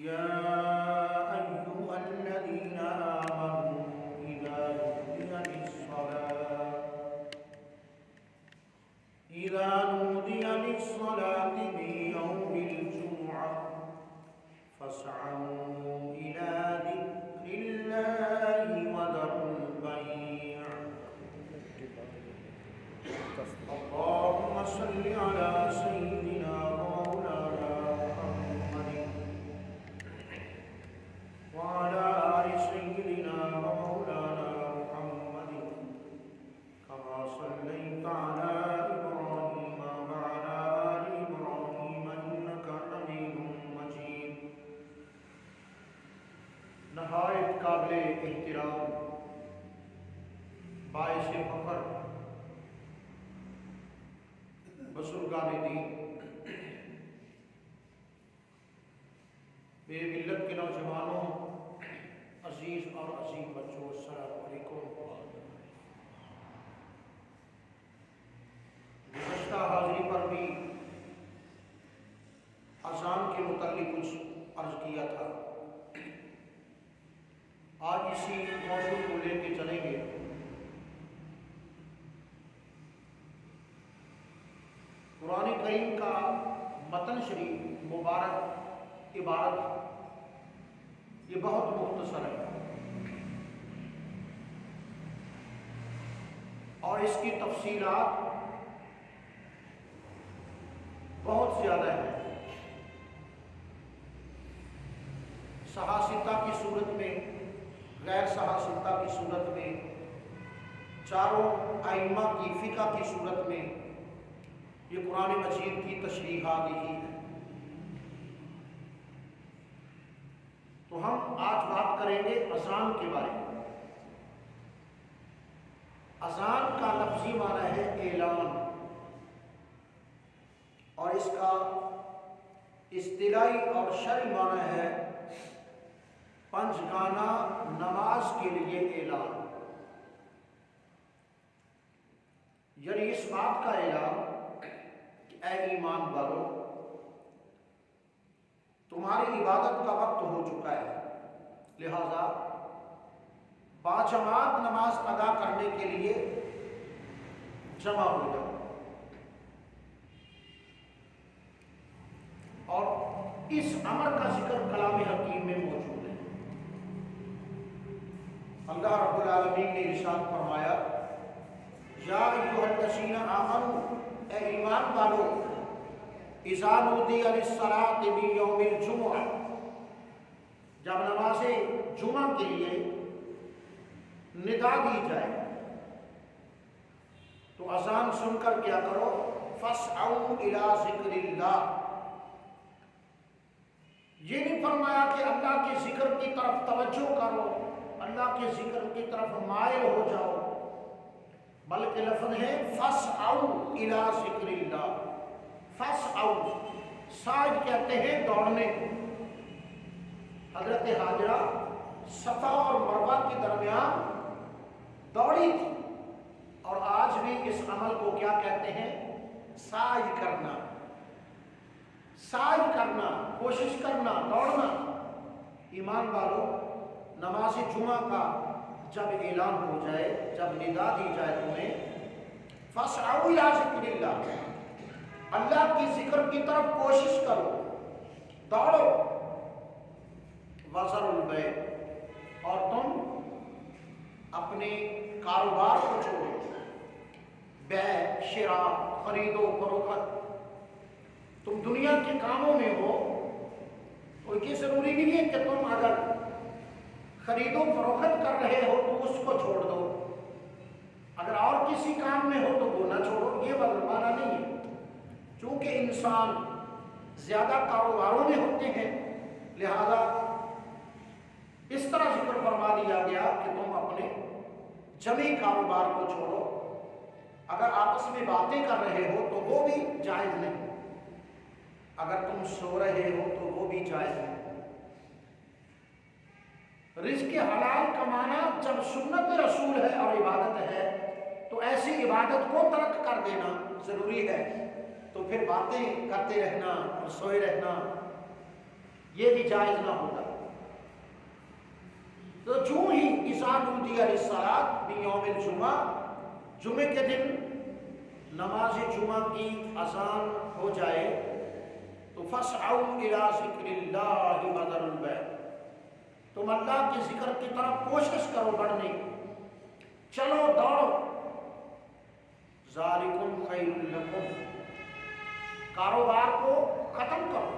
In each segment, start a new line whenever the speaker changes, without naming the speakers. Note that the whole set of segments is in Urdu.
يا أيها الذين آمنوا إذا نودي للصلاة من يوم الجمعة فاسعوا إلى ذكر الله وذروا البيع. اللهم صل على سيدنا ومولانا محمد وعلى آل سيدنا ومولانا محمد كما صليت على إبراهيم وعلى آل إبراهيم إنك حميد مجيد. نہایت قابل احترام باعث فخر بزرگان دین، میرے ملت کے نوجوانوں، عزیز اور عظیم بچوں، السلام علیکم. گزشتہ حاضری پر بھی اذان کے متعلق کچھ عرض کیا تھا. آج اسی موضوع کو لے کے چلیں گے. قرآن کریم کا متن شریف مبارک عبارت یہ بہت مختصر ہے اور اس کی تفصیلات بہت زیادہ ہیں. صحاح کی صورت میں، غیر صحاح کی صورت میں، چاروں ائمہ کی فقہ کی صورت میں یہ قرآن مجید کی تشریحات ہی ہے. تو ہم آج بات کریں گے اذان کے بارے میں. اذان کا لفظی معنی ہے اعلان، اور اس کا اصطلاحی اور شرعی معنی ہے پنجگانہ نماز کے لیے اعلان. یعنی اس بات کا اعلان کہ اے ایمان والو، تمہاری عبادت کا وقت ہو چکا ہے، لہذا باجماعت نماز ادا کرنے کے لیے جمع ہو جاؤ. اور اس امر کا ذکر کلام حکیم میں موجود ہے. اللہ رب العالمین نے ارشاد فرمایا، یا ایھا الذین آمنوا، اے ایمان والو، اذا نودی للصلاۃ من یوم الجمعہ، جب نماز جمعہ کے لیے ندا دی جائے تو اذان سن کر کیا کرو؟ فاسعوا الی ذکر اللہ. یہ نہیں فرمایا کہ اللہ کے ذکر کی طرف توجہ کرو، اللہ کے ذکر کی طرف مائل ہو جاؤ، بلکہ لفظ ہے فاسعوا الی ذکر اللہ. فاسعوا، سعی کہتے ہیں دوڑنے کو. حضرت ہاجرہ صفا اور مروہ کے درمیان دوڑی تھی، اور آج بھی اس عمل کو کیا کہتے ہیں؟ سعی کرنا. سعی کرنا، کوشش کرنا، دوڑنا. ایمان والو، نماز جمعہ کا جب اعلان ہو جائے، جب ندا دی جائے تمہیں، فاسعوا الی ذکر اللہ، اللہ کی ذکر کی طرف کوشش کرو، دوڑو. وذروا البیع، اور تم اپنے کاروبار کو چھوڑو. بیع، شراء، خرید و فروخت. تم دنیا کے کاموں میں ہو تو یہ ضروری نہیں ہے کہ تم اگر خرید و فروخت کر رہے ہو تو اس کو چھوڑ دو، اگر اور کسی کام میں ہو تو وہ نہ چھوڑو. یہ معنی نہیں ہے. چونکہ انسان زیادہ کاروباروں میں ہوتے ہیں، لہذا اس طرح ذکر فرما دیا گیا کہ تم اپنے جمعی کاروبار کو چھوڑو. اگر آپس میں باتیں کر رہے ہو تو وہ بھی جائز نہیں، اگر تم سو رہے ہو تو وہ بھی جائز نہیں. رزق حلال کمانا جب سنت رسول ہے اور عبادت ہے تو ایسی عبادت کو ترک کر دینا ضروری ہے. تو پھر باتیں کرتے رہنا اور سوئے رہنا یہ بھی جائز نہ ہوگا۔ تو جو ہی اذا نودی للصلاۃ من یوم الجمعہ، جمعے کے دن نماز جمعہ کی اذان ہو جائے تو فاسعوا الی ذکر اللہ وذروا البیع، تم اللہ کے ذکر کی طرف کوشش کرو بڑھنے کی، چلو دوڑو، ذالکم خیر لکم، کاروبار کو ختم کرو،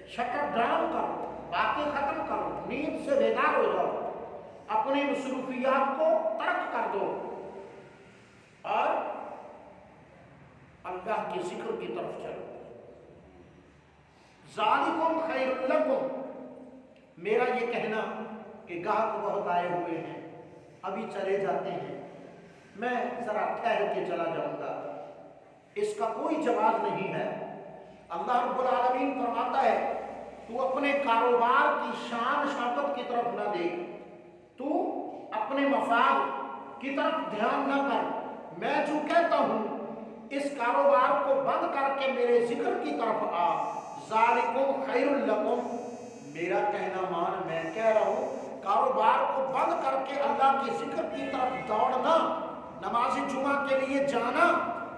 شٹر ڈاؤن کرو، باتیں ختم کرو، نیند سے بیدار ہو جاؤ، اپنی مصروفیات کو ترک کر دو اور اللہ کے ذکر کی طرف چلو۔ ذالکم خیر لکم، میرا یہ کہنا کہ گاہک بہت آئے ہوئے ہیں، ابھی چلے جاتے ہیں، میں ذرا ٹھہر کے چلا جاؤں گا، اس کا کوئی جواز نہیں ہے۔ اللہ رب العالمین فرماتا ہے تو اپنے کاروبار کی شان شوکت کی طرف نہ دیکھ، تو اپنے مفاد کی طرف دھیان نہ کر، میں جو کہتا ہوں اس کاروبار کو بند کر کے میرے ذکر کی طرف آ، ذالکم خیر لکم، میرا کہنا مان، میں کہہ رہا ہوں کاروبار کو بند کر کے اللہ کے ذکر کی طرف دوڑنا، نماز جمعہ کے لیے جانا،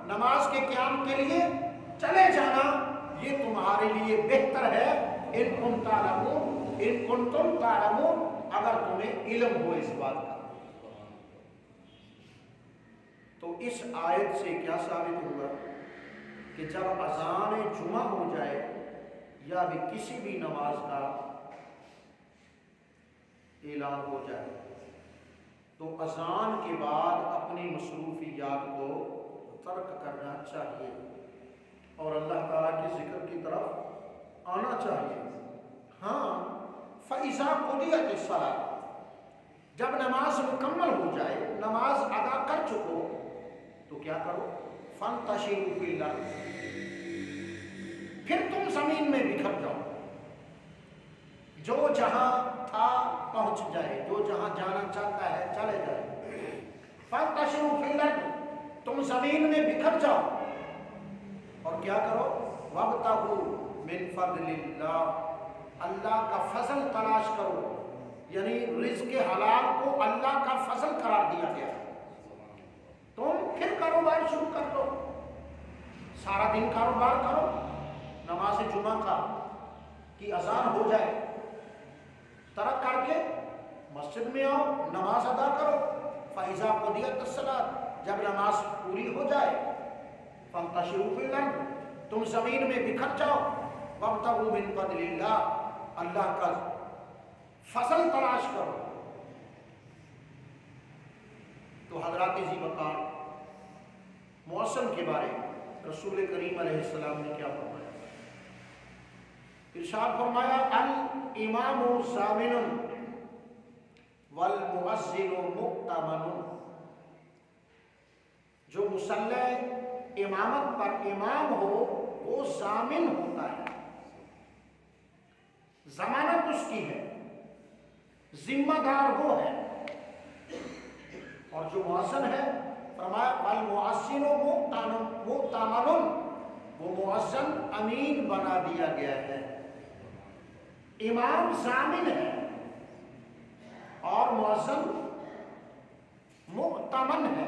نماز کے قیام کے لیے چلے جانا، یہ تمہارے لیے بہتر ہے، ان کنتم تعلمون، اگر تمہیں علم ہو اس بات کا۔ تو اس آیت سے کیا ثابت ہوا کہ جب اذان جمعہ ہو جائے یا بھی کسی بھی نماز کا اعلان ہو جائے تو اذان کے بعد اپنی مصروفیات کو ترک کرنا چاہیے اور اللہ تعالیٰ کے ذکر کی طرف آنا چاہیے۔ ہاں، فَإِذَا قُضِيَتِ الصَّلَاةُ، جب نماز مکمل ہو جائے، نماز ادا کر چکو تو کیا کرو؟ فَانْتَشِرُوا فِي الْأَرْضِ، پھر تم زمین میں بکھر جاؤ، جو جہاں تھا پہنچ جائے، جو جہاں جانا چاہتا ہے چلے جائے۔ فَانْتَشِرُوا فِي الْأَرْضِ، تم زمین میں بکھر جاؤ اور کیا کرو؟ وَابْتَغُوا مِنْ فَضْلِ اللَّهِ، اللہ کا فضل تلاش کرو، یعنی رزق حلال کو اللہ کا فضل قرار دیا گیا۔ تم پھر کاروبار شروع کر دو، سارا دن کاروبار کرو، نماز جمعہ کا کی اذان ہو جائے ترک کر کے مسجد میں آؤ، نماز ادا کرو۔ فَإِذَا قُضِيَتِ الصَّلَاةُ، جب نماز پوری ہو جائے، فَانْتَشِرُوا فِي الْأَرْضِ، تم زمین میں بکھر جاؤ، وَابْتَغُوا مِنْ فَضْلِ اللَّهِ، اللہ کا فضل تلاش کرو۔ تو حضرات ذی وقار مؤذن کے بارے میں رسول کریم علیہ السلام نے کیا فرمایا؟ ارشاد فرمایا الامام ضامن والمؤذن مؤتمن، جو مصلی امامت پر امام ہو وہ ضامن ہوتا ہے، ضمانت اس کی ہے، ذمہ دار وہ ہے، اور جو مؤذن ہے فرمایا والمؤذن مؤتمن، وہ مؤذن امین بنا دیا گیا ہے۔ امام ضامن ہے اور مؤذن مؤتمن ہے،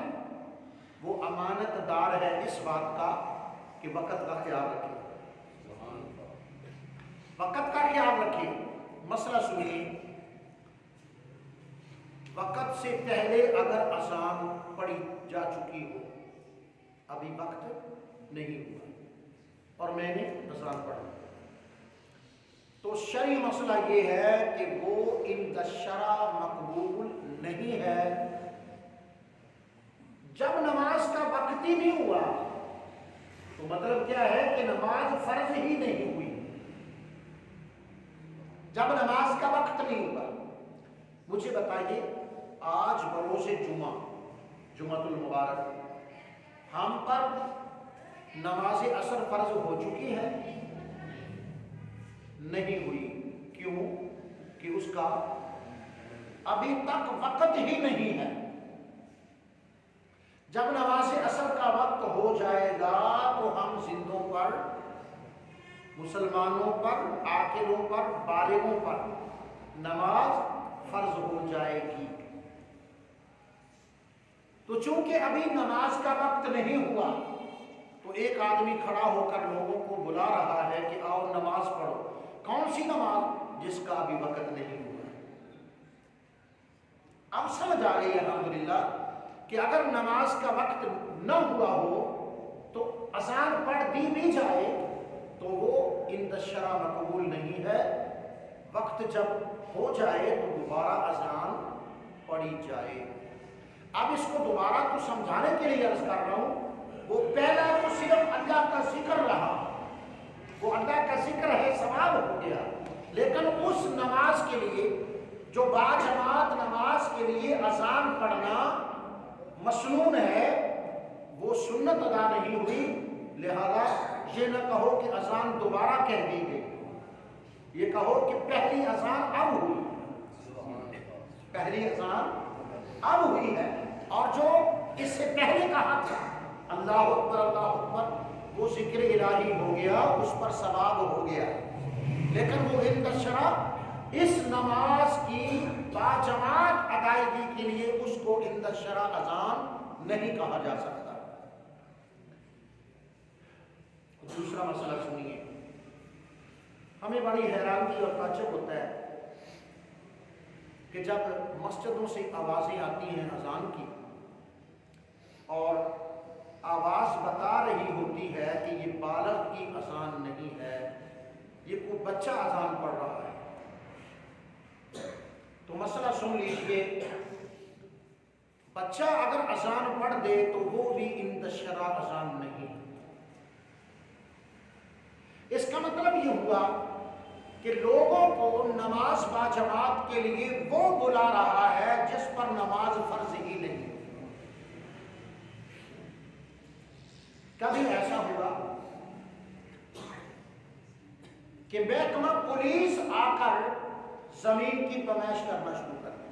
وہ امانت دار ہے اس بات کا کہ وقت کا خیال رکھے، وقت کا خیال رکھے۔ مسئلہ سنیے، وقت سے پہلے اگر اذان پڑھی جا چکی ہو، ابھی وقت نہیں ہوا اور میں نے اذان پڑھی، تو شرعی مسئلہ یہ ہے کہ وہ عند الشرع مقبول نہیں ہے۔ جب نماز کا وقت ہی نہیں ہوا تو مطلب کیا ہے کہ نماز فرض ہی نہیں ہوئی۔ جب نماز کا وقت نہیں ہوا، مجھے بتائیے آج بروز جمعہ، جمعۃ المبارک، ہم پر نماز عصر فرض ہو چکی ہے؟ نہیں ہوئی۔ کیوں؟ کہ اس کا ابھی تک وقت ہی نہیں ہے۔ جب نماز عصر کا وقت ہو جائے گا تو ہم زندوں پر مسلمانوں پر، عاقلوں پر، بالغوں پر نماز فرض ہو جائے گی۔ تو چونکہ ابھی نماز کا وقت نہیں ہوا تو ایک آدمی کھڑا ہو کر لوگوں کو بلا رہا ہے کہ آؤ نماز پڑھو۔ کون سی نماز؟ جس کا ابھی وقت نہیں ہوا۔ اب سمجھ آ گئی الحمدللہ کہ اگر نماز کا وقت نہ ہوا ہو تو اذان پڑھ دی بھی جائے تو وہ عند الشرع مقبول نہیں ہے۔ وقت جب ہو جائے تو دوبارہ اذان پڑھی جائے۔ اب اس کو دوبارہ تو سمجھانے کے لیے عرض کر رہا ہوں، وہ پہلا تو صرف اللہ کا ذکر رہا، وہ اللہ کا ذکر ہے، ثواب ہو گیا، لیکن اس نماز کے لیے جو باجماعت نماز کے لیے اذان پڑھنا مسنون ہے وہ سنت ادا نہیں ہوئی، لہذا یہ نہ کہو کہ اذان دوبارہ کہہ دی گئی، یہ کہو کہ پہلی اذان اب ہوئی، پہلی اذان اب ہوئی ہے، اور جو اس سے پہلے کہا تھا اللہ اکبر اللہ اکبر وہ ذکر الہی ہو گیا، اس پر ثواب ہو گیا، لیکن وہ عند الشرع اس نماز کی باجماعت ادائیگی کے لیے اس کو عند الشرع اذان نہیں کہا جا سکتا۔ دوسرا مسئلہ سنیے، ہمیں بڑی حیرانگی اور تعجب ہوتا ہے کہ جب مسجدوں سے آوازیں آتی ہیں اذان کی اور آواز بتا رہی ہوتی ہے کہ یہ بالغ کی اذان نہیں ہے، یہ کوئی بچہ اذان پڑھ رہا ہے، تو مسئلہ سن لیجئے، بچہ اگر اذان پڑھ دے تو وہ بھی عند الشرع اذان نہیں۔ اس کا مطلب یہ ہوا کہ لوگوں کو نماز باجماعت کے لیے وہ بلا رہا ہے جس پر نماز فرض ہی نہیں۔ کبھی ایسا ہوا کہ محکمہ پولیس آ کر زمین کی پیمائش کرنا شروع کر دیا،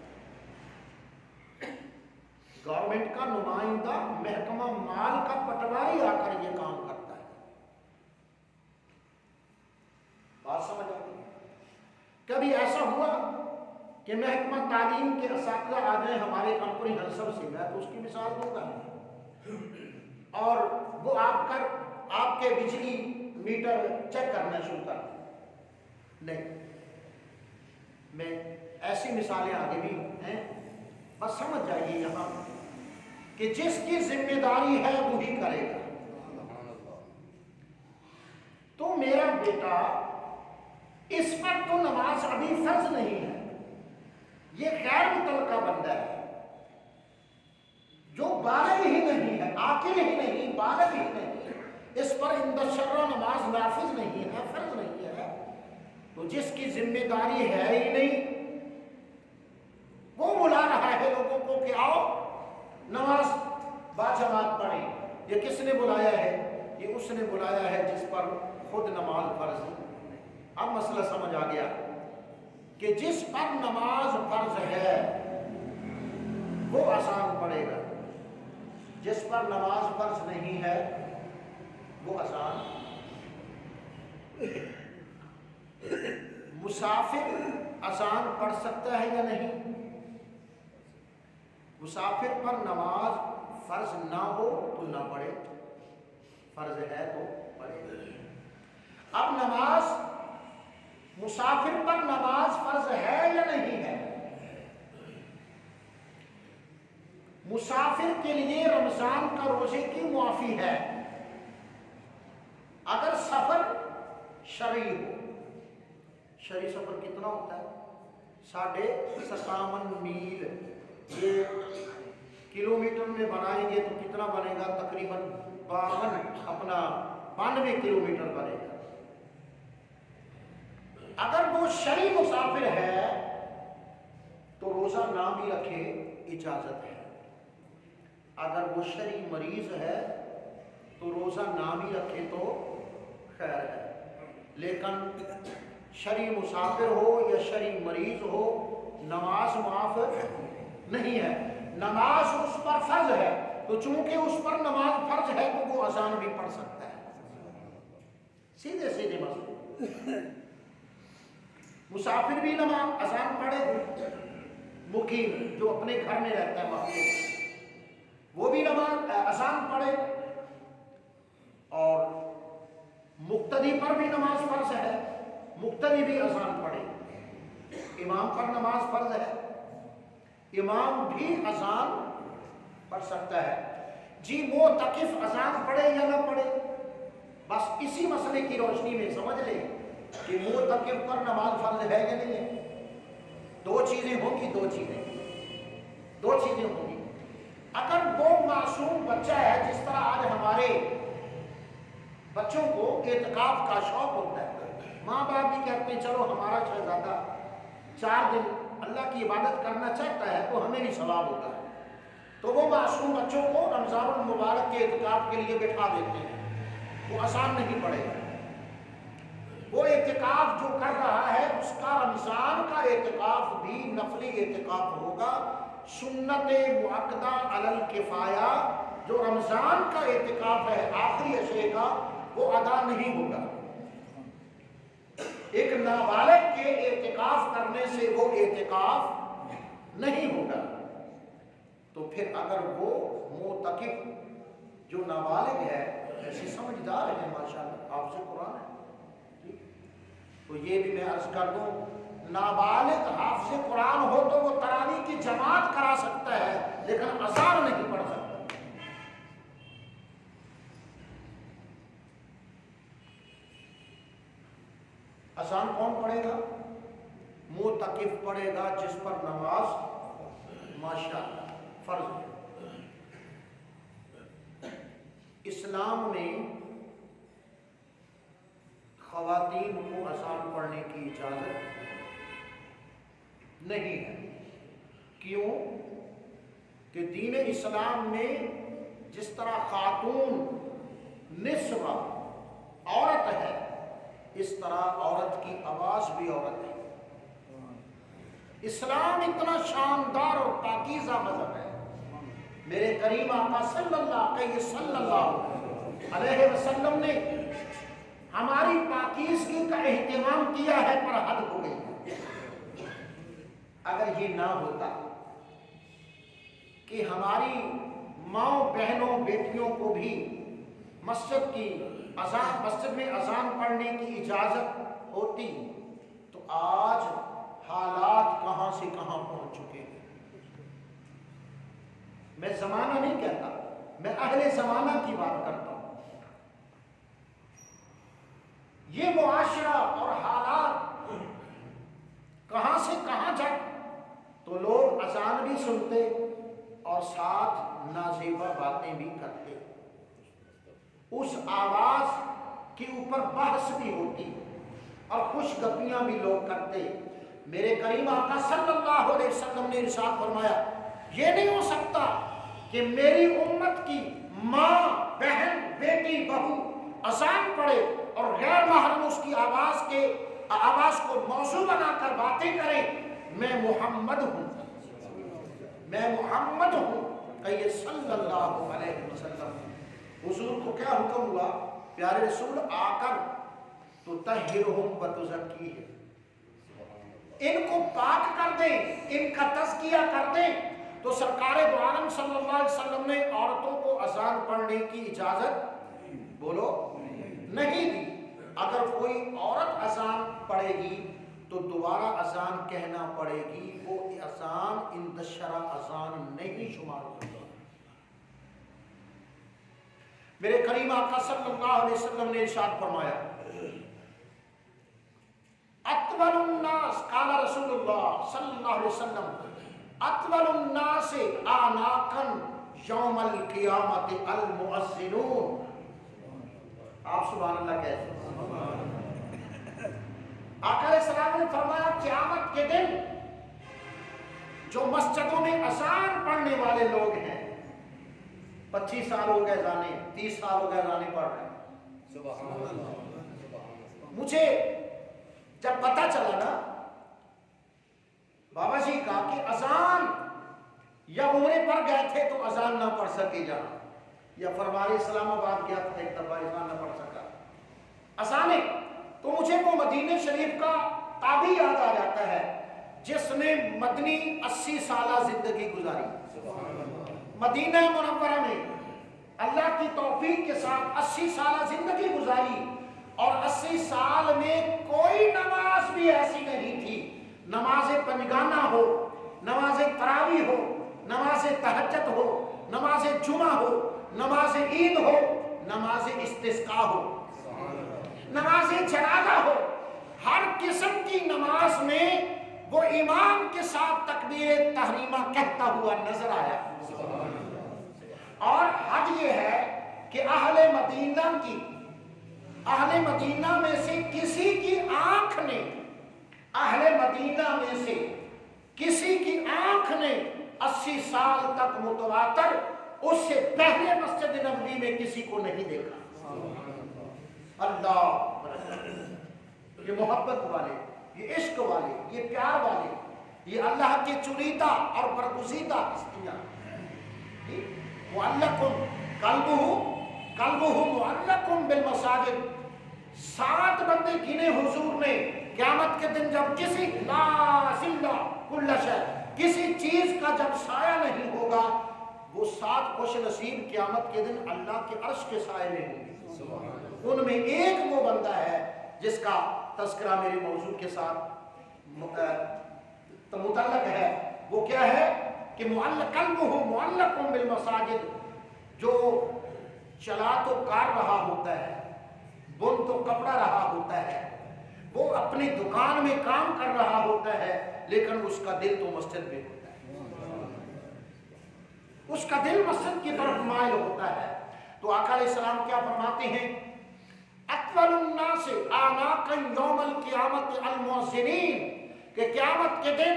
گورنمنٹ کا نمائندہ محکمہ مال کا پٹواری آ کر یہ کام کرتا ہے، بات سمجھ آ گئی۔ کبھی ایسا ہوا کہ محکمہ تعلیم کے اساتذہ آ گئے ہمارے کمپریہنسو سے، میں تو اس کی مثال دوں گا، اور وہ آپ کے بجلی میٹر چیک کرنا شروع کر دیں۔ نہیں، میں ایسی مثالیں آگے بھی ہیں، بس سمجھ جائیے یہاں کہ جس کی ذمہ داری ہے وہی کرے گا۔ تو میرا بیٹا اس پر تو نماز ابھی فرض نہیں ہے، یہ غیر متعلقہ بندہ ہے جو بالغ ہی نہیں ہے، عاقل ہی نہیں، بالغ ہی نہیں، اس پر عند الشرع نماز نافذ نہیں ہے، فرض نہیں ہے، تو جس کی ذمہ داری ہے ہی نہیں وہ بلا رہا ہے لوگوں کو کہ آؤ نماز باجماعت پڑھیں۔ یہ کس نے بلایا ہے؟ یہ اس نے بلایا ہے جس پر خود نماز فرض ہے۔ اب مسئلہ سمجھ آ گیا کہ جس پر نماز فرض ہے وہ اذان پڑھے گا، جس پر نماز فرض نہیں ہے وہ اذان۔ مسافر اذان پڑھ سکتا ہے یا نہیں؟ مسافر پر نماز فرض نہ ہو تو نہ پڑھے، فرض ہے تو پڑھے۔ اب نماز مسافر پر نماز فرض ہے یا نہیں ہے؟ مسافر کے لیے رمضان کا روزے کی معافی ہے اگر سفر شرعی ہو۔ شرعی سفر کتنا ہوتا ہے؟ 57.5 میل، یہ کلومیٹر میں بنائیں گے تو کتنا بنے گا؟ تقریباً 92 کلومیٹر بنے گا۔ اگر وہ شرعی مسافر ہے تو روزہ نہ بھی رکھے اجازت ہے، اگر وہ شرعی مریض ہے تو روزہ نہ بھی رکھے تو خیر ہے، لیکن شرعی مسافر ہو یا شرعی مریض ہو نماز معاف نہیں ہے۔ نماز اس پر فرض ہے تو چونکہ اس پر نماز فرض ہے تو وہ اذان بھی پڑھ سکتا ہے۔ سیدھے سیدھے مسئلے. مسافر بھی نماز اذان پڑھے، مقیم جو اپنے گھر میں رہتا ہے محفوظ وہ بھی نماز اذان پڑھے، اور مقتدی پر بھی نماز فرض ہے، مقتدی بھی اذان پڑھے. امام پر نماز فرض ہے، امام بھی اذان پڑھ سکتا ہے. جی معتکف اذان پڑھے یا نہ پڑھے، بس اسی مسئلے کی روشنی میں سمجھ لیں کہ معتکف پر نماز فرض ہے یا نہیں ہے. دو چیزیں ہوں گی، دو چیزیں ہوں گی. اگر وہ معصوم بچہ ہے، جس طرح آج ہمارے بچوں کو اعتکاف کا شوق ہوتا ہے، ماں باپ بھی کہتے ہیں چلو ہمارا شہزادہ 4 دن اللہ کی عبادت کرنا چاہتا ہے تو ہمیں بھی ثواب ہوتا ہے، تو وہ معصوم بچوں کو رمضان المبارک کے اعتکاف کے لیے بٹھا دیتے ہیں. وہ آسان نہیں پڑے گا. وہ اعتکاف جو کر رہا ہے اس کا رمضان کا اعتکاف بھی نفلی اعتکاف ہوگا. سنت مؤکدہ علی الکفایہ جو رمضان کا اعتکاف ہے آخری عشرے کا، وہ ادا نہیں ہوگا. ایک نابالغ کے اعتکاف کرنے سے وہ اعتکاف نہیں ہوگا. تو پھر اگر وہ معتکف جو نابالغ ہے، ایسے سمجھدار ہے ماشاءاللہ، حافظ قرآن ہے، تو یہ بھی میں عرض کر دوں، نابالغ حافظ قرآن ہو تو وہ تراویح کی جماعت کرا سکتا ہے لیکن اذان نہیں پڑھ سکتا. اذان کون پڑھے گا؟ معتکف پڑھے گا جس پر نماز ماشاءاللہ فرض ہے. اسلام میں خواتین کو اذان پڑھنے کی اجازت نہیں ہے. کیوں؟ کہ دین اسلام میں جس طرح خاتون نصف عورت ہے، اس طرح عورت کی آواز بھی عورت ہے. اسلام اتنا شاندار اور پاکیزہ مذہب ہے. میرے کریم آقا صلی اللہ علیہ وسلم نے ہماری پاکیزگی کا اہتمام کیا ہے، پر حد ہو گئی. اگر یہ نہ ہوتا کہ ہماری ماؤں بہنوں بیٹیوں کو بھی مسجد میں اذان پڑھنے کی اجازت ہوتی تو آج حالات کہاں سے کہاں پہنچ چکے ہیں. میں زمانہ نہیں کہتا، میں اہل زمانہ کی بات کرتا ہوں. یہ معاشرہ اور حالات کہاں سے کہاں جا، تو لوگ اذان بھی سنتے اور ساتھ نازیبا باتیں بھی کرتے. اس آواز کے اوپر بحث بھی ہوتی اور خوش گپیاں بھی لوگ کرتے. میرے کریم آقا صلی اللہ علیہ وسلم نے ارشاد فرمایا، یہ نہیں ہو سکتا کہ میری امت کی ماں، بہن، بیٹی، بہو اذان پڑھے اور غیر محرم اس کی آواز کو موضوع بنا کر باتیں کریں. میں محمد ہوں کہیے صلی اللہ علیہ وسلم. حضور کو کیا حکم ہوا؟ پیارے رسول آ کر تو تطہرہم وتزکیہم، ان کو پاک کر دیں، ان کا تزکیہ کر دیں. تو سرکار دو عالم صلی اللہ علیہ وسلم نے عورتوں کو اذان پڑھنے کی اجازت بولو نہیں دی. اگر کوئی عورت اذان پڑھے گی تو دوبارہ اذان کہنا پڑے گی. وہ اذان عند الشرع اذان نہیں شمار ہوگا. میرے کریم آقا صلی اللہ علیہ وسلم نے ارشاد فرمایا، اطول الناس، قال رسول اللہ صلی اللہ علیہ وسلم، اطول الناس اعناقا یوم القیامت المؤذنون. آپ سبحان اللہ کہتے ہیں. آقا علیہ السلام نے فرمایا قیامت کے دن جو مسجدوں میں اذان پڑھنے والے لوگ ہیں، 25 سال ہو گئے جانے، 30 سال ہو گئے جانے پڑھ رہے ہیں. سبحان اللہ. مجھے جب پتہ چلا نا بابا جی کا کہ اذان یا عمرے پر گئے تھے تو اذان نہ پڑھ سکے جانا، یا فرمارے اسلام آباد گیا تھا ایک دفعہ اذان نہ پڑھ سکا. اچانک تو مجھے وہ مدینہ شریف کا تابعی یاد آ جاتا ہے جس نے مدنی 80 سالہ زندگی گزاری مدینہ منورہ میں، اللہ کی توفیق کے ساتھ 80 سالہ زندگی گزاری، اور 80 سال میں کوئی نماز بھی ایسی نہیں تھی، نماز پنجگانہ ہو، نماز تراویح ہو، نماز تہجد ہو، نماز جمعہ ہو، نماز عید ہو، نماز استسقاء ہو، نماز جنازہ ہو، ہر قسم کی نماز میں وہ امام کے ساتھ تکبیر تحریمہ کہتا ہوا نظر آیا۔ اور حد یہ ہے کہ اہل مدینہ میں سے کسی کی آنکھ نے، اہل مدینہ میں سے کسی کی آنکھ نے 80 سال تک متواتر اس سے پہلے مسجد نبوی میں کسی کو نہیں دیکھا۔ اللہ، یہ محبت والے، یہ عشق والے، یہ پیار والے، یہ اللہ کے چنیدہ اور برگزیدہ ہستیاں، معلق قلبہ معلق بالمساجد۔ 7 بندے گنے حضور نے قیامت کے دن، جب کسی لا ظل کل شیء، کسی چیز کا جب سایہ نہیں ہوگا، وہ 7 خوش نصیب قیامت کے دن اللہ کے عرش کے سائے میں ہوں گے۔ ان میں ایک وہ بندہ ہے جس کا تذکرہ میرے موضوع کے ساتھ متعلق ہے۔ وہ کیا ہے کہ معلق قلبہ معلق بالمساجد، جو چلا تو کار رہا ہوتا ہے، بن تو کپڑا رہا ہوتا ہے، وہ اپنی دکان میں کام کر رہا ہوتا ہے، لیکن اس کا دل تو مسجد میں ہوتا ہے، اس کا دل مسجد کی طرف مائل ہوتا ہے۔ تو آقا علیہ السلام کیا فرماتے ہیں؟ اطول الناس اعناقا یوم القیامت المؤذنین، کہ قیامت کے دن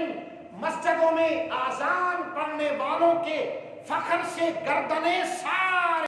مسجدوں میں آذان پڑھنے والوں کے فخر سے گردنیں سارے